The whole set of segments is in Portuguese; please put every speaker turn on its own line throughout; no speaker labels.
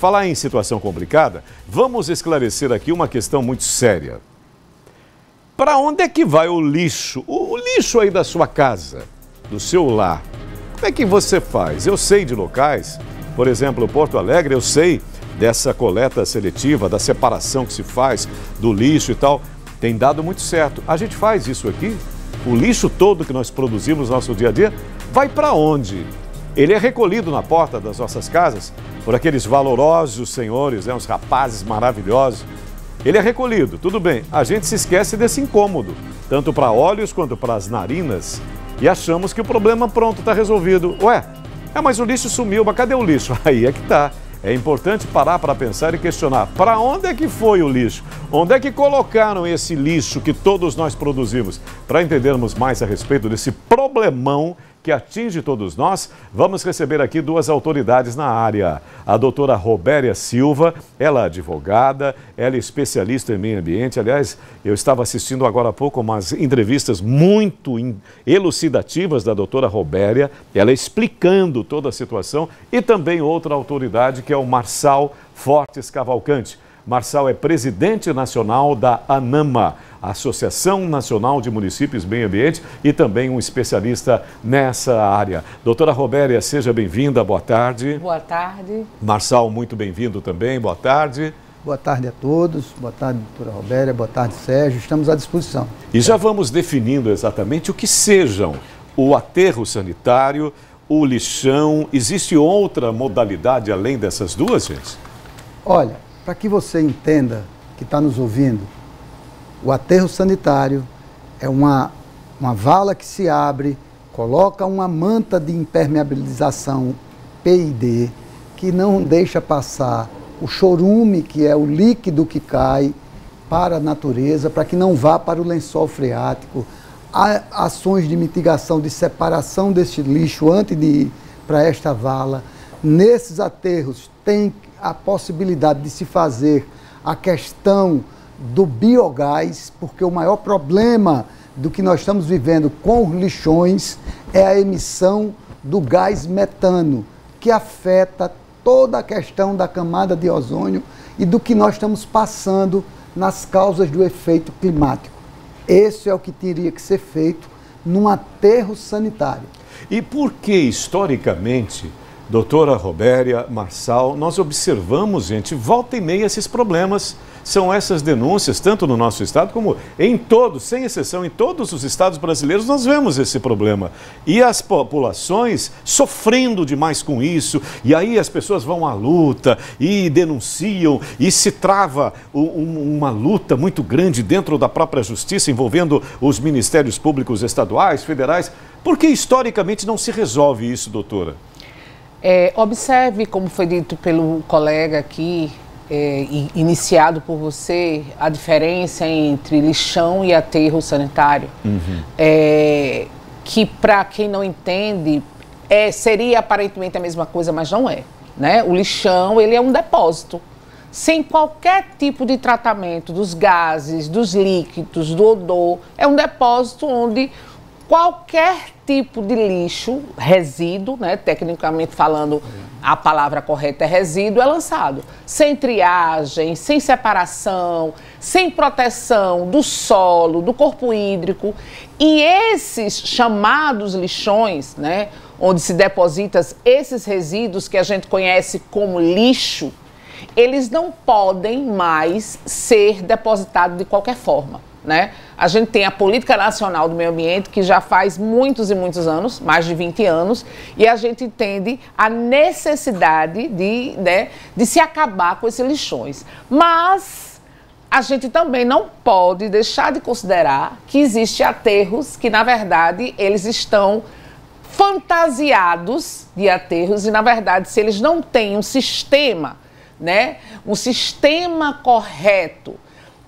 falar em situação complicada, vamos esclarecer aqui uma questão muito séria. Para onde é que vai o lixo? O lixo aí da sua casa, do seu lar. Como é que você faz? Eu sei de locais, por exemplo, Porto Alegre, eu sei dessa coleta seletiva, da separação que se faz do lixo e tal. Tem dado muito certo. A gente faz isso aqui? O lixo todo que nós produzimos no nosso dia a dia vai para onde? Ele é recolhido na porta das nossas casas por aqueles valorosos senhores, uns rapazes maravilhosos. Ele é recolhido, tudo bem. A gente se esquece desse incômodo, tanto para olhos quanto para as narinas, e achamos que o problema pronto, está resolvido. Ué, mas o lixo sumiu, mas cadê o lixo? Aí é que está. É importante parar para pensar e questionar, para onde é que foi o lixo? Onde é que colocaram esse lixo que todos nós produzimos? Para entendermos mais a respeito desse problemão que atinge todos nós, vamos receber aqui duas autoridades na área. A doutora Robéria Silva, ela é advogada, ela é especialista em meio ambiente. Aliás, eu estava assistindo agora há pouco umas entrevistas muito elucidativas da doutora Robéria, ela explicando toda a situação, e também outra autoridade que é o Marçal Fortes Cavalcante. Marçal é presidente nacional da ANAMA, Associação Nacional de Municípios e Meio Ambiente, e também um especialista nessa área. Doutora Robéria, seja bem-vinda, boa tarde.
Boa tarde.
Marçal, muito bem-vindo também, boa tarde.
Boa tarde a todos, boa tarde, doutora Robéria, boa tarde, Sérgio, estamos à disposição.
E já vamos definindo exatamente o que sejam o aterro sanitário, o lixão. Existe outra modalidade além dessas duas, gente?
Olha, para que você entenda, que está nos ouvindo, o aterro sanitário é uma vala que se abre, coloca uma manta de impermeabilização PID, que não deixa passar o chorume, que é o líquido que cai para a natureza, para que não vá para o lençol freático. Há ações de mitigação, de separação deste lixo antes de ir para esta vala. Nesses aterros tem a possibilidade de se fazer a questão do biogás, porque o maior problema do que nós estamos vivendo com os lixões é a emissão do gás metano, que afeta toda a questão da camada de ozônio e do que nós estamos passando nas causas do efeito climático. Esse é o que teria que ser feito num aterro sanitário.
E por que, historicamente, doutora Robéria, Marçal, nós observamos, gente, volta e meia esses problemas? São essas denúncias, tanto no nosso estado como em todos, sem exceção, em todos os estados brasileiros, nós vemos esse problema. E as populações sofrendo demais com isso, e aí as pessoas vão à luta e denunciam, e se trava uma luta muito grande dentro da própria justiça, envolvendo os ministérios públicos estaduais, federais. Por que historicamente não se resolve isso, doutora?
Observe, como foi dito pelo colega aqui, iniciado por você, a diferença entre lixão e aterro sanitário. Que, para quem não entende, seria aparentemente a mesma coisa, mas não é, né? O lixão, ele é um depósito, sem qualquer tipo de tratamento dos gases, dos líquidos, do odor. É um depósito onde qualquer tipo de lixo, resíduo, né, tecnicamente falando, a palavra correta é resíduo, é lançado. Sem triagem, sem separação, sem proteção do solo, do corpo hídrico. E esses chamados lixões, né, onde se depositam esses resíduos que a gente conhece como lixo, eles não podem mais ser depositados de qualquer forma, né? A gente tem a Política Nacional do Meio Ambiente, que já faz muitos e muitos anos, mais de 20 anos, e a gente entende a necessidade de se acabar com esses lixões. Mas a gente também não pode deixar de considerar que existem aterros que, na verdade, eles estão fantasiados de aterros e, na verdade, se eles não têm um sistema, né, um sistema correto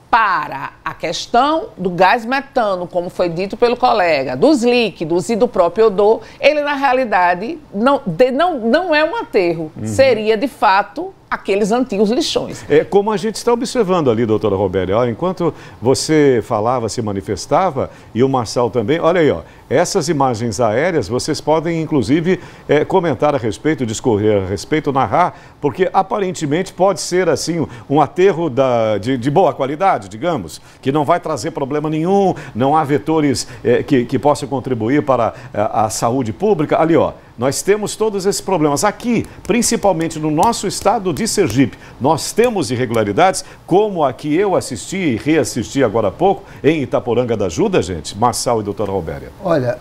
para a questão do gás metano, como foi dito pelo colega, dos líquidos e do próprio odor, ele na realidade não é um aterro, seria de fato aqueles antigos lixões.
É como a gente está observando ali, doutora Robélia, ó, enquanto você falava, se manifestava, e o Marçal também, olha aí, ó, essas imagens aéreas, vocês podem, inclusive, comentar a respeito, discorrer a respeito, narrar, porque aparentemente pode ser, assim, um aterro de boa qualidade, digamos, que não vai trazer problema nenhum, não há vetores que possam contribuir para a saúde pública. Ali, ó, nós temos todos esses problemas. Aqui, principalmente no nosso estado de Sergipe, nós temos irregularidades, como a que eu assisti e reassisti agora há pouco, em Itaporanga da Ajuda, gente, Marçal e doutora Robélia.
Olha,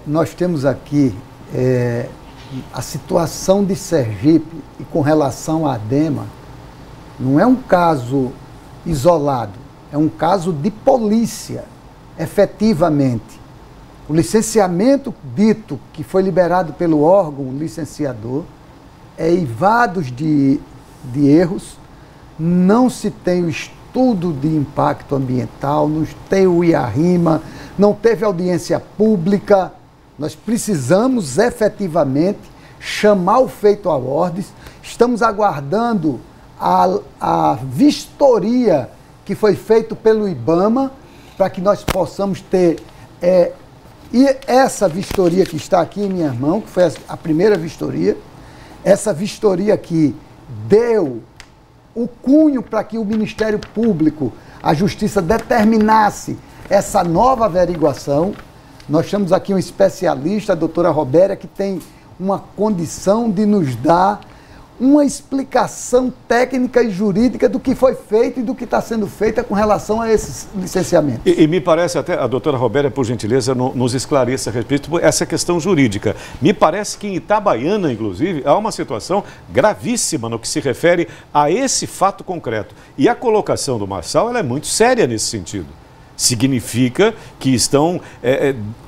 nós temos aqui a situação de Sergipe e com relação à ADEMA, não é um caso isolado, é um caso de polícia, efetivamente. O licenciamento dito que foi liberado pelo órgão licenciador é eivados de erros, não se tem o estudo de impacto ambiental, não tem o IARIMA, não teve audiência pública. Nós precisamos efetivamente chamar o feito a ordens. Estamos aguardando a vistoria que foi feita pelo IBAMA para que nós possamos ter... E essa vistoria que está aqui em minha mão, que foi a primeira vistoria, essa vistoria aqui deu o cunho para que o Ministério Público, a Justiça, determinasse essa nova averiguação. Nós temos aqui um especialista, a doutora Robélia, que tem uma condição de nos dar uma explicação técnica e jurídica do que foi feito e do que está sendo feito com relação a esses licenciamentos.
E me parece até, a doutora Robélia, por gentileza, nos esclareça a respeito dessa questão jurídica. Me parece que em Itabaiana, inclusive, há uma situação gravíssima no que se refere a esse fato concreto. E a colocação do Marçal, ela é muito séria nesse sentido. Significa que estão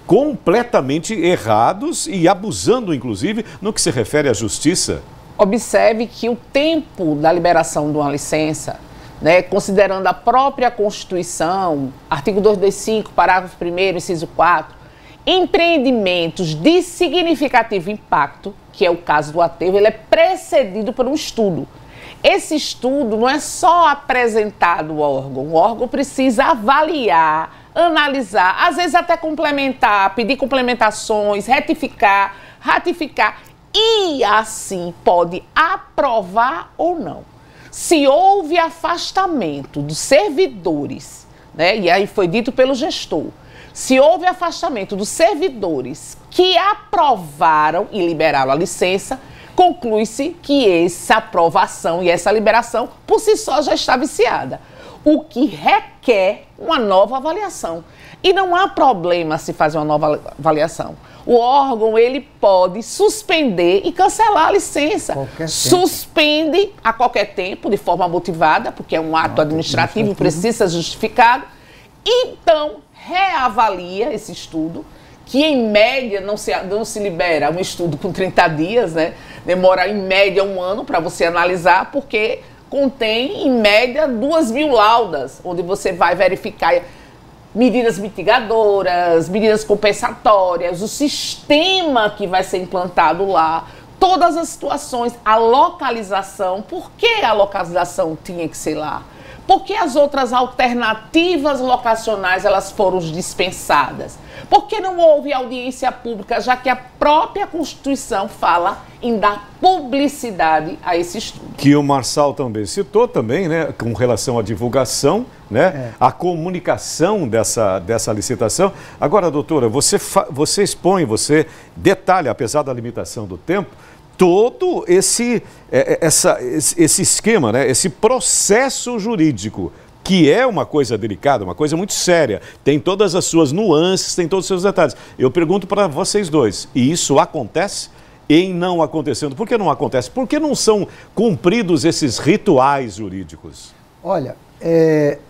completamente errados e abusando, inclusive, no que se refere à justiça.
Observe que o tempo da liberação de uma licença, né, considerando a própria Constituição, artigo 225, parágrafo 1º, inciso 4, empreendimentos de significativo impacto, que é o caso do aterro, ele é precedido por um estudo. Esse estudo não é só apresentado ao órgão, o órgão precisa avaliar, analisar, às vezes até complementar, pedir complementações, ratificar, e assim pode aprovar ou não. Se houve afastamento dos servidores, né, e aí foi dito pelo gestor, se houve afastamento dos servidores que aprovaram e liberaram a licença, conclui-se que essa aprovação e essa liberação por si só já está viciada, o que requer uma nova avaliação. E não há problema se fazer uma nova avaliação. O órgão, ele pode suspender e cancelar a licença. Suspende a qualquer tempo, de forma motivada, porque é um ato administrativo, precisa ser justificado. Então, reavalia esse estudo, que em média não se libera um estudo com 30 dias, né? Demora em média 1 ano para você analisar, porque contém em média 2.000 laudas, onde você vai verificar medidas mitigadoras, medidas compensatórias, o sistema que vai ser implantado lá, todas as situações, a localização. Por que a localização tinha que ser lá? Porque as outras alternativas locacionais elas foram dispensadas? Porque não houve audiência pública, já que a própria Constituição fala em dar publicidade a esse estudo. Que
o Marçal também citou também, né, com relação à divulgação, né, a comunicação dessa licitação. Agora, doutora, você expõe, você detalha, apesar da limitação do tempo, todo esse esquema, né, esse processo jurídico, que é uma coisa delicada, uma coisa muito séria, tem todas as suas nuances, tem todos os seus detalhes. Eu pergunto para vocês dois, e isso acontece? Em não acontecendo, por que não acontece? Por que não são cumpridos esses rituais jurídicos?
Olha,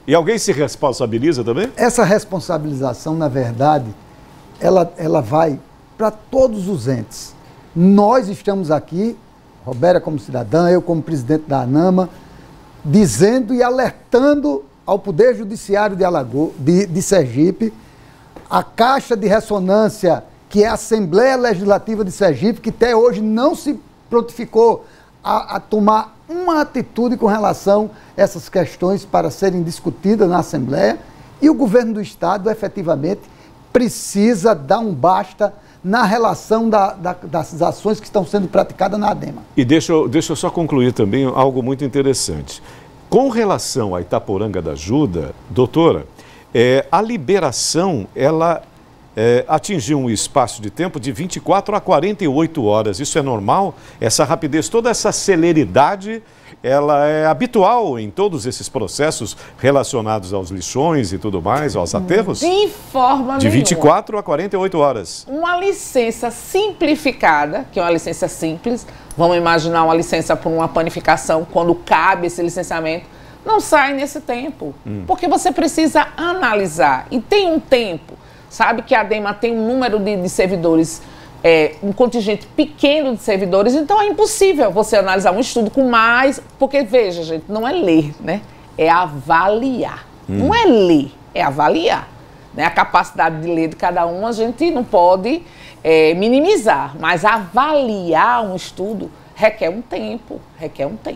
E alguém se responsabiliza também?
Essa responsabilização, na verdade, ela vai para todos os entes. Nós estamos aqui, Robélia como cidadã, eu como presidente da ANAMA, dizendo e alertando ao Poder Judiciário de Sergipe, a Caixa de Ressonância, que é a Assembleia Legislativa de Sergipe, que até hoje não se prontificou a tomar uma atitude com relação a essas questões para serem discutidas na Assembleia, e o governo do Estado, efetivamente, precisa dar um basta na relação das ações que estão sendo praticadas na ADEMA.
E deixa eu só concluir também algo muito interessante. Com relação à Itaporanga da Ajuda, doutora, a liberação, ela atingiu um espaço de tempo de 24 a 48 horas. Isso é normal? Essa rapidez, toda essa celeridade, ela é habitual em todos esses processos relacionados aos lixões e tudo mais, aos aterros?
De forma
de
nenhuma.
24 a 48 horas.
Uma licença simplificada, que é uma licença simples, vamos imaginar uma licença por uma panificação, quando cabe esse licenciamento, não sai nesse tempo. Porque você precisa analisar. E tem um tempo. Sabe que a ADEMA tem um número de servidores, um contingente pequeno de servidores, então é impossível você analisar um estudo com mais... Porque, veja, gente, não é ler, né? É avaliar. Não é ler, é avaliar. Né? A capacidade de ler de cada um a gente não pode minimizar, mas avaliar um estudo requer um tempo,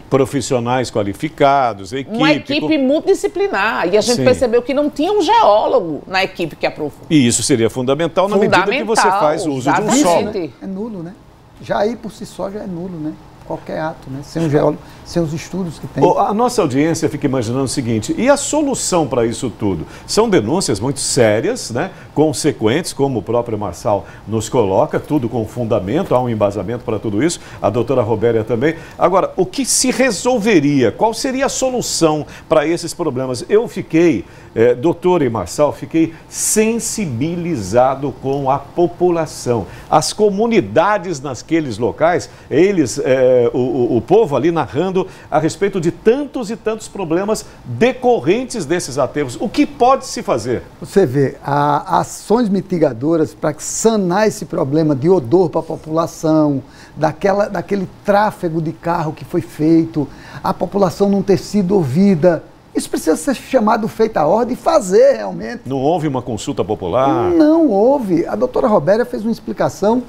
Profissionais qualificados,
uma equipe multidisciplinar. E a gente percebeu que não tinha um geólogo na equipe que aprovou.
E isso seria fundamental na medida que você faz o uso de um solo.
É nulo, né? Já aí por si só já é nulo, né? Qualquer ato, né? Sem um geólogo, sem os estudos que tem.
A nossa audiência fica imaginando o seguinte, e a solução para isso tudo? São denúncias muito sérias, né? Consequentes, como o próprio Marçal nos coloca, tudo com fundamento, há um embasamento para tudo isso, a doutora Robéria também. Agora, o que se resolveria? Qual seria a solução para esses problemas? Eu fiquei, doutora e Marçal, fiquei sensibilizado com a população. As comunidades naqueles locais, eles... o povo ali narrando a respeito de tantos e tantos problemas decorrentes desses aterros. O que pode se fazer?
Você vê, há ações mitigadoras para sanar esse problema de odor para a população, daquele tráfego de carro que foi feito, a população não ter sido ouvida. Isso precisa ser chamado feita a ordem e fazer realmente.
Não houve uma consulta popular?
Não houve. A doutora Robéria fez uma explicação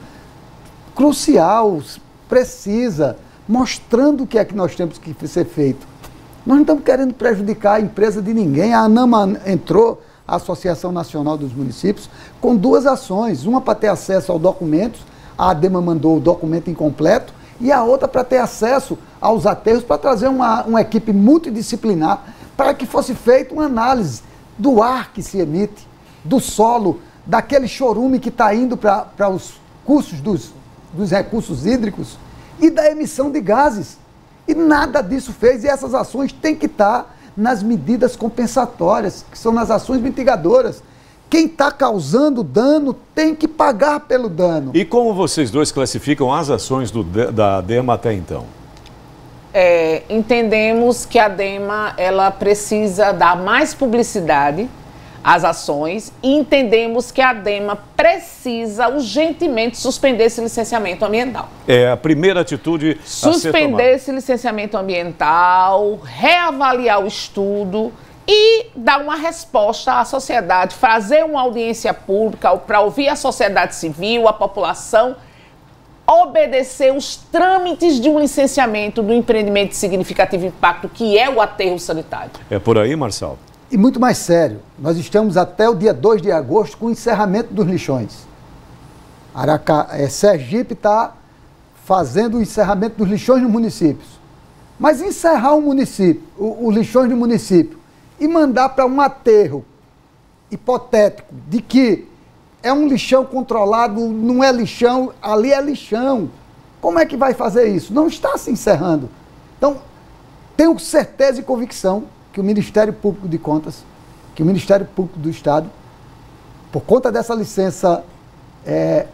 crucial, precisa, mostrando o que é que nós temos que ser feito. Nós não estamos querendo prejudicar a empresa de ninguém. A ANAMA entrou, a Associação Nacional dos Municípios, com duas ações. Uma para ter acesso aos documentos, a ADEMA mandou o documento incompleto, e a outra para ter acesso aos aterros, para trazer uma equipe multidisciplinar, para que fosse feita uma análise do ar que se emite, do solo, daquele chorume que está indo para os cursos dos recursos hídricos e da emissão de gases. E nada disso fez, e essas ações têm que estar nas medidas compensatórias, que são nas ações mitigadoras. Quem está causando dano tem que pagar pelo dano.
E como vocês dois classificam as ações da ADEMA até então?
Entendemos que a ADEMA ela precisa dar mais publicidade às ações e entendemos que a ADEMA precisa urgentemente suspender esse licenciamento ambiental.
É a primeira atitude a ser tomada.
Suspender esse licenciamento ambiental, reavaliar o estudo e dar uma resposta à sociedade, fazer uma audiência pública para ouvir a sociedade civil, a população, obedecer os trâmites de um licenciamento do empreendimento de significativo impacto, que é o aterro sanitário.
É por aí, Marçal?
E muito mais sério, nós estamos até o dia 2 de agosto com o encerramento dos lixões. Sergipe está fazendo o encerramento dos lixões nos municípios. Mas encerrar o município, os lixões do município, e mandar para um aterro hipotético de que é um lixão controlado, não é lixão, ali é lixão. Como é que vai fazer isso? Não está se encerrando. Então, tenho certeza e convicção que o Ministério Público de Contas, que o Ministério Público do Estado, por conta dessa licença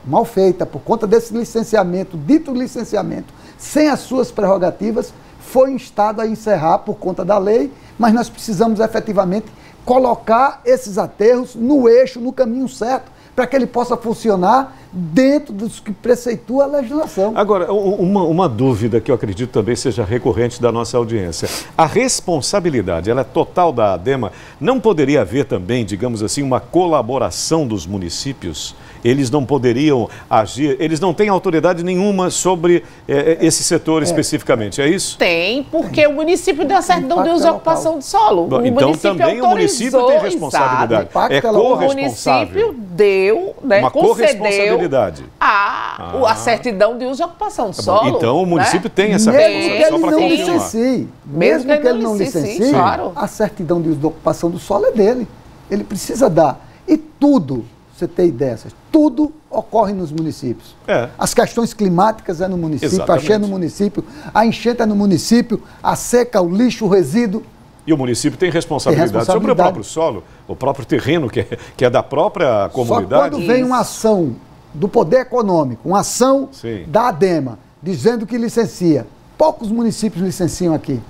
mal feita, por conta desse licenciamento, dito licenciamento, sem as suas prerrogativas, foi instado a encerrar por conta da lei, mas nós precisamos efetivamente colocar esses aterros no eixo, no caminho certo, para que ele possa funcionar dentro dos que preceitua a legislação.
Agora, uma dúvida que eu acredito também seja recorrente da nossa audiência. A responsabilidade, ela é total da ADEMA? Não poderia haver também, digamos assim, uma colaboração dos municípios eles não poderiam agir, eles não têm autoridade nenhuma sobre esse setor especificamente, é isso?
Tem, porque o município deu a certidão de uso e ocupação de solo.
Bom, então também o município tem responsabilidade, é corresponsável.
O município deu, né,
uma corresponsabilidade.
A certidão de uso e ocupação de solo.
Então o município tem essa
responsabilidade. Mesmo que ele não licencie,
claro.
A certidão de uso e ocupação do solo é dele. Ele precisa dar. E tudo, você tem ideia, tudo ocorre nos municípios. As questões climáticas é no município, a cheia é no município, a enchente é no município, a seca, o lixo, o resíduo.
E o município tem responsabilidade sobre o próprio solo, o próprio terreno que é da própria comunidade.
Só quando vem uma ação do poder econômico, uma ação da ADEMA, dizendo que licencia, poucos municípios licenciam aqui.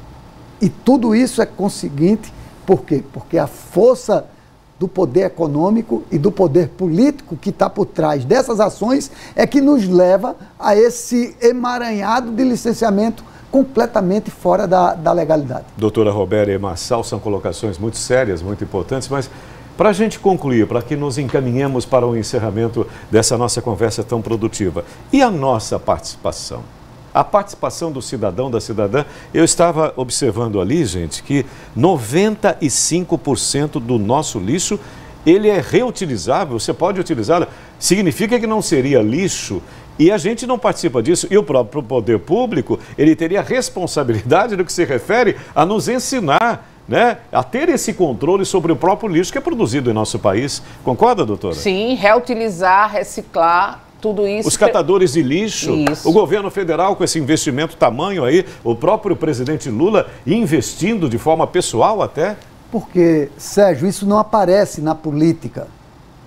E tudo isso é conseguinte, por quê? Porque a força do poder econômico e do poder político que está por trás dessas ações é que nos leva a esse emaranhado de licenciamento completamente fora da legalidade.
Doutora Robéria e Marçal, são colocações muito sérias, muito importantes, mas para a gente concluir, para que nos encaminhemos para o encerramento dessa nossa conversa tão produtiva, e a nossa participação? A participação do cidadão, da cidadã, eu estava observando ali, gente, que 95% do nosso lixo, ele é reutilizável, você pode utilizá-lo, significa que não seria lixo e a gente não participa disso. E o próprio poder público, ele teria responsabilidade no que se refere a nos ensinar, né, a ter esse controle sobre o próprio lixo que é produzido em nosso país. Concorda, doutora?
Sim, reutilizar, reciclar. Tudo isso.
Os catadores de lixo, o governo federal com esse investimento tamanho aí, o próprio presidente Lula investindo de forma pessoal até.
Porque, Sérgio, isso não aparece na política.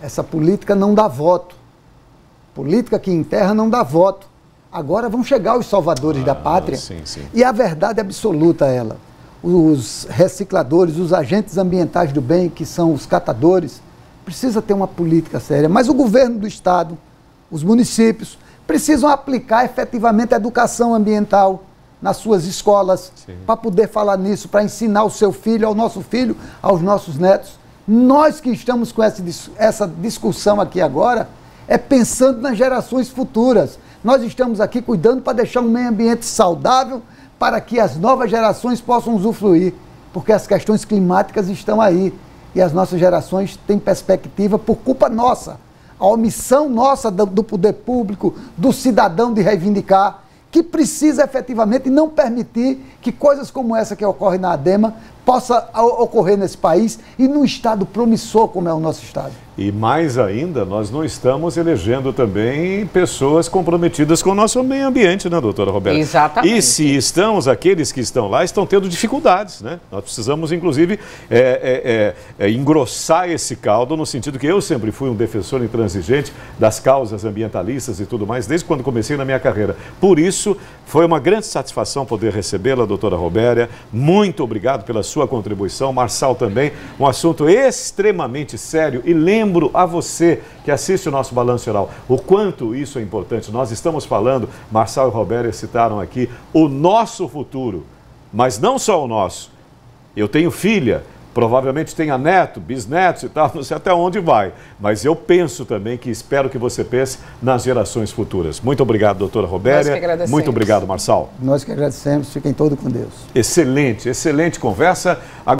Essa política não dá voto. Política que enterra não dá voto. Agora vão chegar os salvadores da pátria. E a verdade absoluta é ela. Os recicladores, os agentes ambientais do bem, que são os catadores, precisa ter uma política séria. Mas o governo do estado, os municípios, precisam aplicar efetivamente a educação ambiental nas suas escolas, para poder falar nisso, para ensinar o seu filho, ao nosso filho, aos nossos netos. Nós que estamos com essa discussão aqui agora, é pensando nas gerações futuras. Nós estamos aqui cuidando para deixar um meio ambiente saudável, para que as novas gerações possam usufruir, porque as questões climáticas estão aí, e as nossas gerações têm perspectiva por culpa nossa. A omissão nossa do poder público, do cidadão de reivindicar, que precisa efetivamente não permitir que coisas como essa que ocorre na ADEMA possa ocorrer nesse país e num estado promissor como é o nosso estado.
E mais ainda, nós não estamos elegendo também pessoas comprometidas com o nosso meio ambiente, né, doutora Roberta?
Exatamente.
E se estamos, aqueles que estão lá, estão tendo dificuldades, né? Nós precisamos, inclusive, engrossar esse caldo, no sentido que eu sempre fui um defensor intransigente das causas ambientalistas e tudo mais, desde quando comecei na minha carreira. Por isso, foi uma grande satisfação poder recebê-la, doutora Robéria. Muito obrigado pela sua contribuição. Marçal também, um assunto extremamente sério, e lembro a você que assiste o nosso Balanço Geral o quanto isso é importante. Nós estamos falando, Marçal e Robéria citaram aqui, o nosso futuro, mas não só o nosso. Eu tenho filha, provavelmente tenha neto, bisnetos e tal, não sei até onde vai, mas eu penso também que espero que você pense nas gerações futuras. Muito obrigado, doutora Robéria.
Nós que agradecemos.
Muito obrigado, Marçal.
Nós que agradecemos, fiquem todos com Deus.
Excelente, excelente conversa.